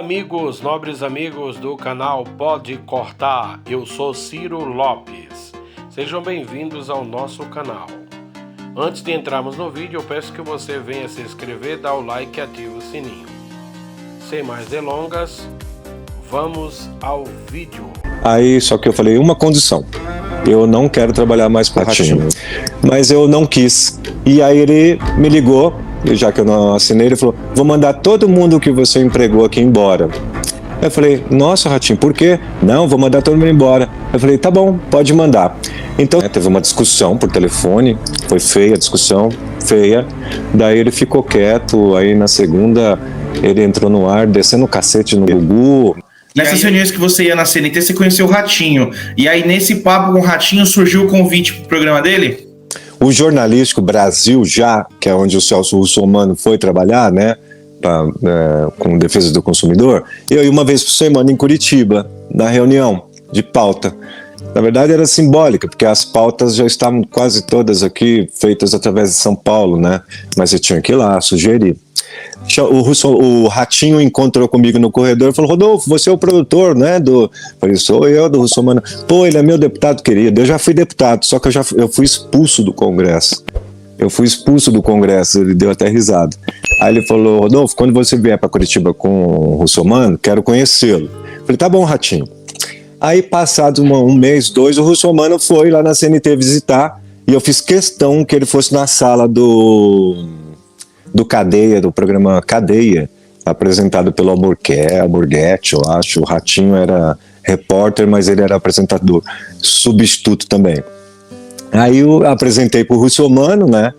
Amigos, nobres amigos do canal Pode Cortar, eu sou Ciro Lopes. Sejam bem-vindos ao nosso canal. Antes de entrarmos no vídeo, eu peço que você venha se inscrever, dar o like e ative o sininho. Sem mais delongas, vamos ao vídeo. Aí, só que eu falei, uma condição. Eu não quero trabalhar mais com o Ratinho. Mas eu não quis. E aí ele me ligou, já que eu não assinei, ele falou, vou mandar todo mundo que você empregou aqui embora. Eu falei, nossa, Ratinho, por quê? Não, vou mandar todo mundo embora. Eu falei, tá bom, pode mandar. Então, teve uma discussão por telefone, foi feia a discussão, feia. Daí ele ficou quieto, aí na segunda ele entrou no ar, descendo o cacete no Gugu. Nessas reuniões que você ia na CNT, você conheceu o Ratinho. E aí, nesse papo com o Ratinho, surgiu o convite pro programa dele? O Jornalístico Brasil, já, que é onde o Celso Russomano foi trabalhar, né, com defesa do consumidor, eu ia uma vez por semana em Curitiba, na reunião de pauta. Na verdade era simbólica, porque as pautas já estavam quase todas aqui, feitas através de São Paulo, né, mas eu tinha que ir lá, sugerir. O Ratinho encontrou comigo no corredor e falou, Rodolfo, você é o produtor, né? Falei, sou eu, do Russomano. Pô, ele é meu deputado querido. Eu já fui deputado, só que eu fui expulso do Congresso. Ele deu até risada. Aí ele falou, Rodolfo, quando você vier para Curitiba com o Russomano, quero conhecê-lo. Falei, tá bom, Ratinho. Aí, passado um mês, dois, o Russomano foi lá na CNT visitar e eu fiz questão que ele fosse na sala do Cadeia, do programa Cadeia, apresentado pelo Alborguete, eu acho. O Ratinho era repórter, mas ele era apresentador, substituto também. Aí eu apresentei pro Russomano, né?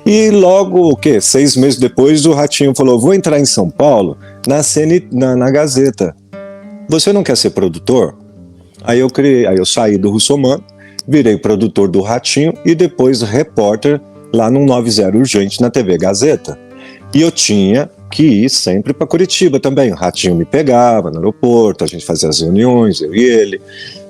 E logo, 6 meses depois, o Ratinho falou, vou entrar em São Paulo, na Gazeta. Você não quer ser produtor? Aí eu saí do Russomano, virei produtor do Ratinho e depois repórter lá no 90 Urgente, na TV Gazeta. E eu tinha que ir sempre para Curitiba também. O Ratinho me pegava no aeroporto, a gente fazia as reuniões, eu e ele.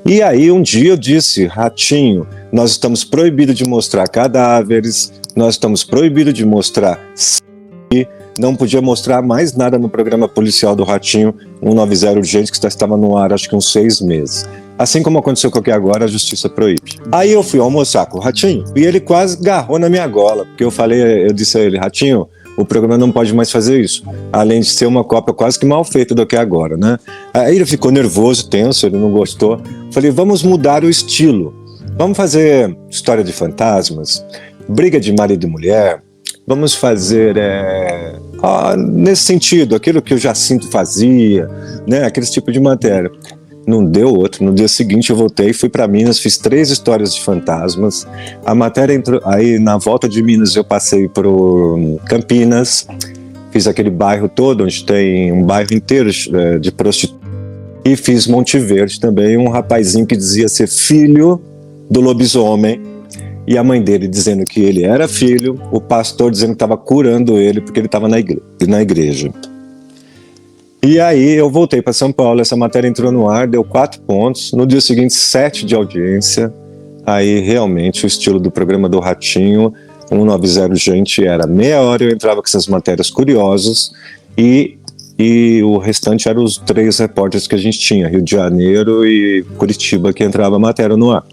E aí um dia eu disse, Ratinho, nós estamos proibidos de mostrar cadáveres, nós estamos proibidos de mostrar sangue, não podia mostrar mais nada no programa policial do Ratinho, 90 Urgente, que estava no ar acho que uns 6 meses. Assim como aconteceu com aqui agora, a justiça proíbe. Aí eu fui almoçar com o Ratinho e ele quase agarrou na minha gola, porque eu disse a ele, Ratinho, o programa não pode mais fazer isso, além de ser uma cópia quase que mal feita do que é agora, né? Aí ele ficou nervoso, tenso, ele não gostou. Falei, vamos mudar o estilo, vamos fazer história de fantasmas, briga de marido e mulher, vamos fazer, nesse sentido, aquilo que o Jacinto fazia, né? Aquele tipo de matéria. Não deu outro. No dia seguinte eu voltei, fui para Minas, fiz 3 histórias de fantasmas. A matéria entrou. Aí na volta de Minas eu passei por Campinas, fiz aquele bairro todo, onde tem um bairro inteiro de prostitutas. E fiz Monte Verde também, um rapazinho que dizia ser filho do lobisomem. E a mãe dele dizendo que ele era filho, o pastor dizendo que estava curando ele porque ele estava na igreja. E aí eu voltei para São Paulo, essa matéria entrou no ar, deu 4 pontos, no dia seguinte 7 de audiência. Aí realmente o estilo do programa do Ratinho, 90 Urgente, era meia hora, eu entrava com essas matérias curiosas e o restante eram os 3 repórteres que a gente tinha, Rio de Janeiro e Curitiba, que entrava a matéria no ar.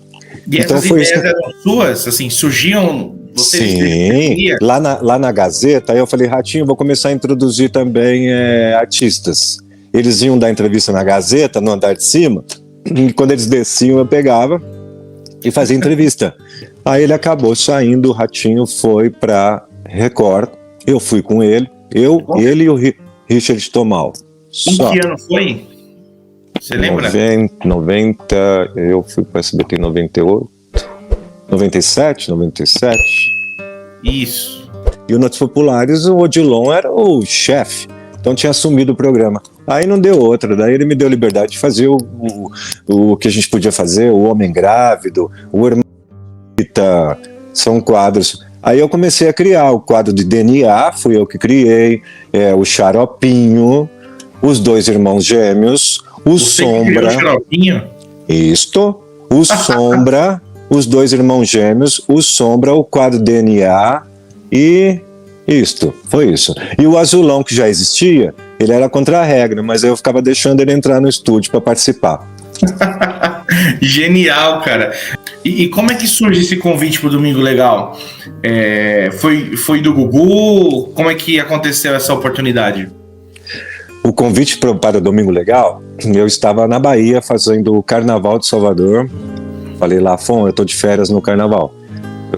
E então, essas ideias eram suas? Assim, surgiam... Sim, lá na Gazeta, aí eu falei, Ratinho, vou começar a introduzir também artistas. Eles iam dar entrevista na Gazeta, no andar de cima, e quando eles desciam eu pegava e fazia entrevista. Aí ele acabou saindo, o Ratinho foi pra Record, eu fui com ele, ele e o Richard Tomal. Em que ano foi? Você lembra? 90, eu fui para SBT em 98. 97. Isso. E o Notas Populares, o Odilon era o chefe, então tinha assumido o programa. Aí não deu outra, daí ele me deu liberdade de fazer o que a gente podia fazer, o Homem Grávido, o Ermita, são quadros. Aí eu comecei a criar o quadro de DNA, fui eu que criei, o Xaropinho, os 2 irmãos gêmeos, o Você Sombra. O Xaropinho? Isto, o Sombra. Os 2 irmãos gêmeos, o Sombra, o quadro DNA e foi isso. E o Azulão, que já existia, Ele era contra a regra, mas eu ficava deixando ele entrar no estúdio para participar. Genial, cara. E como é que surge esse convite pro Domingo Legal? Foi do Gugu? Como é que aconteceu essa oportunidade? O convite para o Domingo Legal, eu estava na Bahia fazendo o Carnaval de Salvador. Falei, Lafon, eu tô de férias no Carnaval.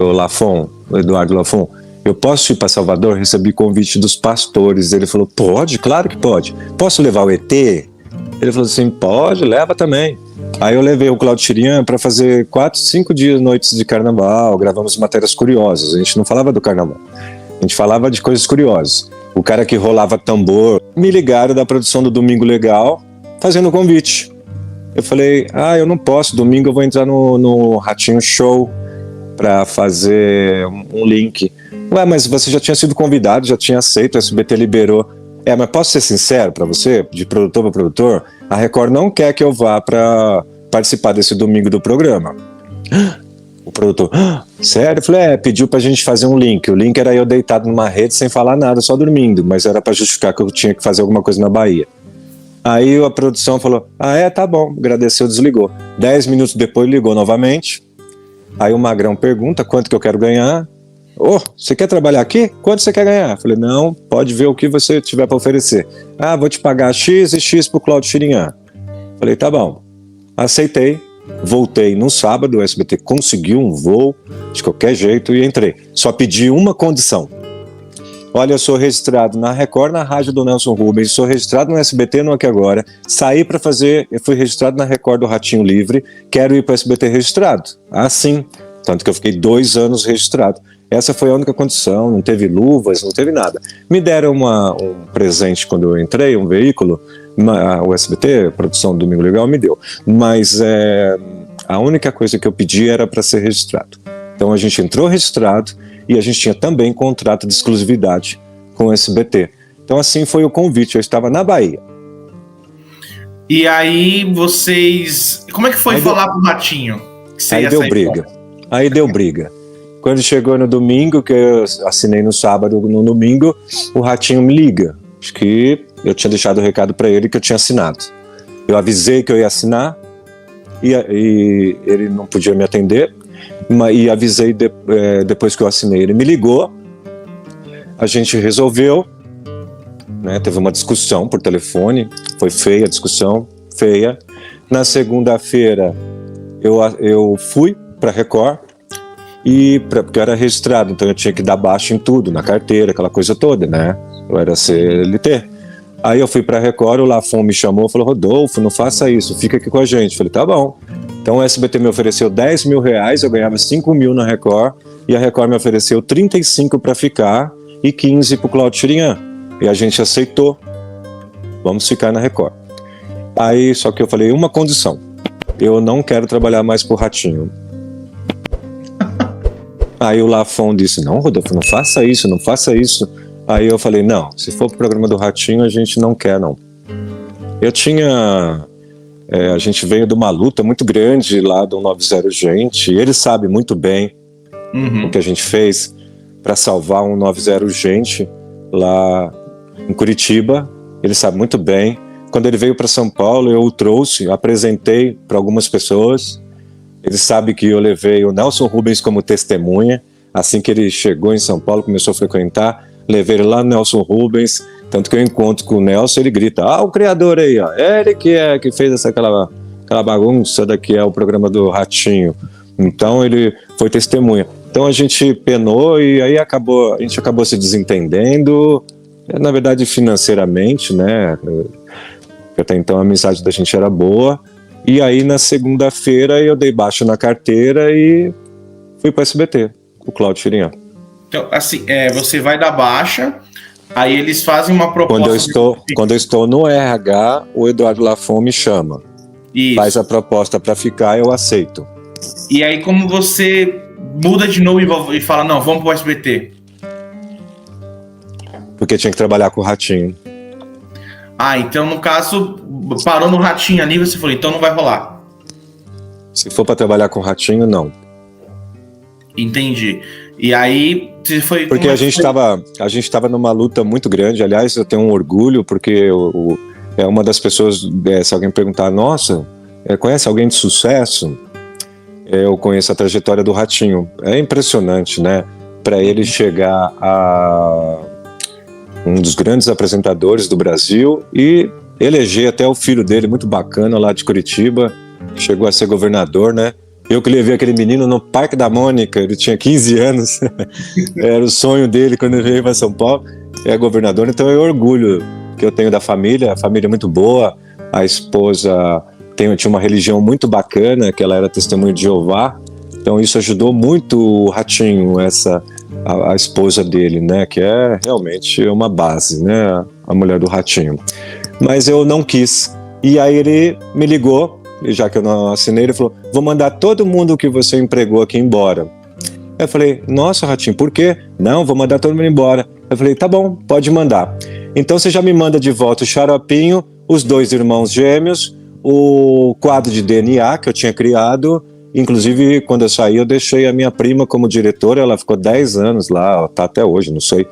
O Eduardo Lafon, eu posso ir para Salvador? Recebi convite dos pastores. Ele falou, pode, claro que pode. Posso levar o ET? Ele falou assim, pode, leva também. Aí eu levei o Claudio Chirian para fazer 4, 5 dias, noites de Carnaval, gravamos matérias curiosas. A gente não falava do Carnaval, a gente falava de coisas curiosas. O cara que rolava tambor, me ligaram da produção do Domingo Legal, fazendo o convite. Eu falei, eu não posso, domingo eu vou entrar no Ratinho Show para fazer um link. Ué, mas você já tinha sido convidado, já tinha aceito, o SBT liberou. Mas posso ser sincero para você, de produtor para produtor, a Record não quer que eu vá para participar desse domingo do programa. O produtor, sério? Eu falei, pediu pra gente fazer um link. O link era eu deitado numa rede sem falar nada, só dormindo, mas era para justificar que eu tinha que fazer alguma coisa na Bahia. Aí a produção falou, tá bom, agradeceu, desligou. 10 minutos depois ligou novamente. Aí o Magrão pergunta quanto que eu quero ganhar. Você quer trabalhar aqui? Quanto você quer ganhar? Falei, não, pode ver o que você tiver para oferecer. Vou te pagar X e X pro Claudio Chirian. Falei, tá bom. Aceitei, voltei no sábado, o SBT conseguiu um voo de qualquer jeito e entrei. Só pedi uma condição. Olha, eu sou registrado na Record, na rádio do Nelson Rubens, sou registrado no SBT, no Aqui Agora, saí para fazer, eu fui registrado na Record do Ratinho Livre, quero ir para o SBT registrado. Sim, tanto que eu fiquei 2 anos registrado. Essa foi a única condição, não teve luvas, não teve nada. Me deram um presente quando eu entrei, um veículo, o SBT, a produção do Domingo Legal, me deu. Mas a única coisa que eu pedi era para ser registrado. Então a gente entrou registrado e a gente tinha também contrato de exclusividade com o SBT. Então assim foi o convite, eu estava na Bahia. E aí vocês... Como é que foi falar pro Ratinho? Aí deu briga. Quando chegou no domingo, que eu assinei no sábado, no domingo, o Ratinho me liga. Acho que eu tinha deixado o recado para ele que eu tinha assinado. Eu avisei que eu ia assinar e ele não podia me atender. E avisei depois que eu assinei. Ele me ligou, a gente resolveu, né, teve uma discussão por telefone, foi feia a discussão, feia. Na segunda-feira eu fui para Record, porque eu era registrado, então eu tinha que dar baixa em tudo, na carteira, aquela coisa toda, né? Eu era CLT. Aí eu fui pra Record, o Lafon me chamou e falou, Rodolfo, não faça isso, fica aqui com a gente. Falei, tá bom. Então o SBT me ofereceu 10 mil reais, eu ganhava 5 mil na Record, e a Record me ofereceu 35 para ficar e 15 pro Claudio Chirian. E a gente aceitou, vamos ficar na Record. Aí, só que eu falei, uma condição, eu não quero trabalhar mais pro Ratinho. Aí o Lafon disse, não, Rodolfo, não faça isso, não faça isso. Aí eu falei, não, se for pro programa do Ratinho, a gente não quer, não. A gente veio de uma luta muito grande lá do 90 Gente, e ele sabe muito bem o que a gente fez para salvar um 90 Gente lá em Curitiba, ele sabe muito bem. Quando ele veio para São Paulo, eu o trouxe, apresentei para algumas pessoas. Ele sabe que eu levei o Nelson Rubens como testemunha. Assim que ele chegou em São Paulo, começou a frequentar, levei ele lá no Nelson Rubens. Tanto que eu encontro com o Nelson, ele grita, o criador aí, ó, ele que fez aquela bagunça daqui, é o programa do Ratinho. Então ele foi testemunha. Então a gente penou e aí a gente acabou se desentendendo, na verdade financeiramente, né? Porque até então a amizade da gente era boa. E aí na segunda-feira eu dei baixa na carteira e fui para o SBT, o Claudio Chirian. Então, assim, você vai dar baixa, aí eles fazem uma proposta... Quando eu estou no RH, o Eduardo Lafon me chama. Isso. Faz a proposta para ficar, eu aceito. E aí como você muda de novo e fala, não, vamos para o SBT? Porque tinha que trabalhar com o Ratinho. Então no caso, parou no Ratinho ali, você falou, então não vai rolar. Se for para trabalhar com o Ratinho, não. Entendi. E aí você foi... Porque a gente estava numa luta muito grande. Aliás, eu tenho um orgulho, porque é uma das pessoas, se alguém perguntar, nossa, conhece alguém de sucesso? Eu conheço a trajetória do Ratinho. É impressionante, né? Para ele chegar a um dos grandes apresentadores do Brasil e eleger até o filho dele, muito bacana, lá de Curitiba, chegou a ser governador, né? Eu que levei aquele menino no Parque da Mônica, ele tinha 15 anos, era o sonho dele quando ele veio para São Paulo, é governador, então é orgulho que eu tenho da família, a família é muito boa, a esposa tinha uma religião muito bacana, que ela era testemunha de Jeová, então isso ajudou muito o Ratinho, a esposa dele, né, que é realmente uma base, né, a mulher do Ratinho. Mas eu não quis, e aí ele me ligou, já que eu não assinei, ele falou, vou mandar todo mundo que você empregou aqui embora. Eu falei, nossa, Ratinho, por quê? Não, vou mandar todo mundo embora. Eu falei, tá bom, pode mandar. Então você já me manda de volta o xaropinho, os 2 irmãos gêmeos, o quadro de DNA que eu tinha criado, inclusive quando eu saí eu deixei a minha prima como diretora, ela ficou 10 anos lá, tá até hoje, não sei,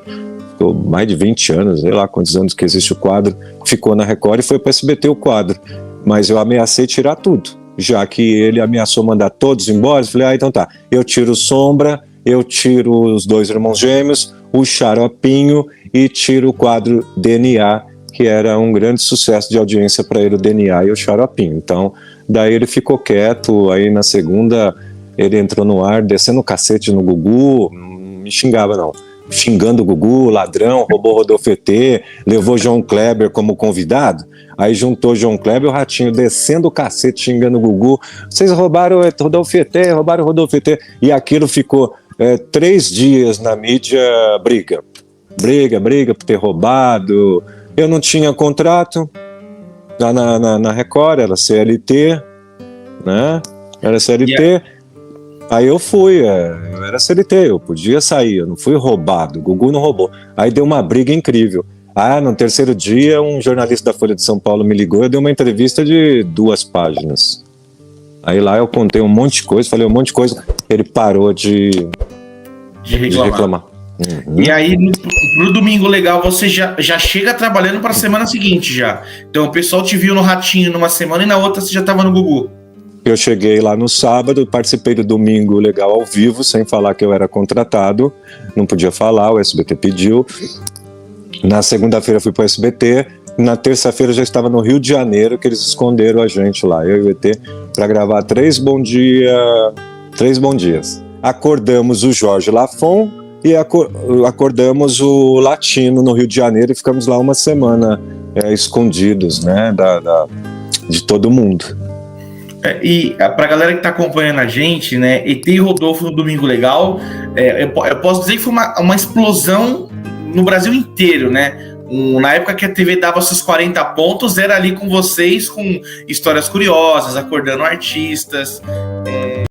ficou mais de 20 anos, sei lá quantos anos que existe o quadro, ficou na Record e foi para SBT o quadro. Mas eu ameacei tirar tudo, já que ele ameaçou mandar todos embora, eu falei, então tá, eu tiro Sombra, eu tiro os 2 irmãos gêmeos, o xaropinho e tiro o quadro DNA, que era um grande sucesso de audiência para ele, o DNA e o xaropinho. Então, daí ele ficou quieto, aí na segunda ele entrou no ar, descendo o cacete no Gugu, não me xingava não, xingando o Gugu, ladrão, roubou Rodolfo ET, levou João Kleber como convidado, aí juntou João Kleber e o Ratinho descendo o cacete, xingando o Gugu, vocês roubaram o Rodolfo ET, roubaram o Rodolfo ET, e aquilo ficou 3 dias na mídia, briga por ter roubado, eu não tinha contrato na Record, era CLT, né, era CLT, aí eu fui, eu era CLT, eu podia sair, eu não fui roubado, o Gugu não roubou. Aí deu uma briga incrível. No terceiro dia, um jornalista da Folha de São Paulo me ligou, eu dei uma entrevista de 2 páginas. Aí lá eu contei um monte de coisa, falei um monte de coisa, ele parou de reclamar. Uhum. E aí, no Domingo Legal, você já chega trabalhando para a semana seguinte já. Então o pessoal te viu no Ratinho numa semana e na outra você já estava no Gugu. Eu cheguei lá no sábado, participei do Domingo Legal ao vivo, sem falar que eu era contratado, não podia falar, o SBT pediu. Na segunda-feira fui para o SBT, na terça-feira já estava no Rio de Janeiro, que eles esconderam a gente lá, eu e o ET, para gravar 3 Bom Dias. Acordamos o Jorge Lafon e acordamos o Latino no Rio de Janeiro e ficamos lá uma semana escondidos, né, de todo mundo. E pra galera que tá acompanhando a gente, né, ET e Rodolfo no Domingo Legal, eu posso dizer que foi uma explosão no Brasil inteiro, né? Na época que a TV dava seus 40 pontos, era ali com vocês, com histórias curiosas, acordando artistas.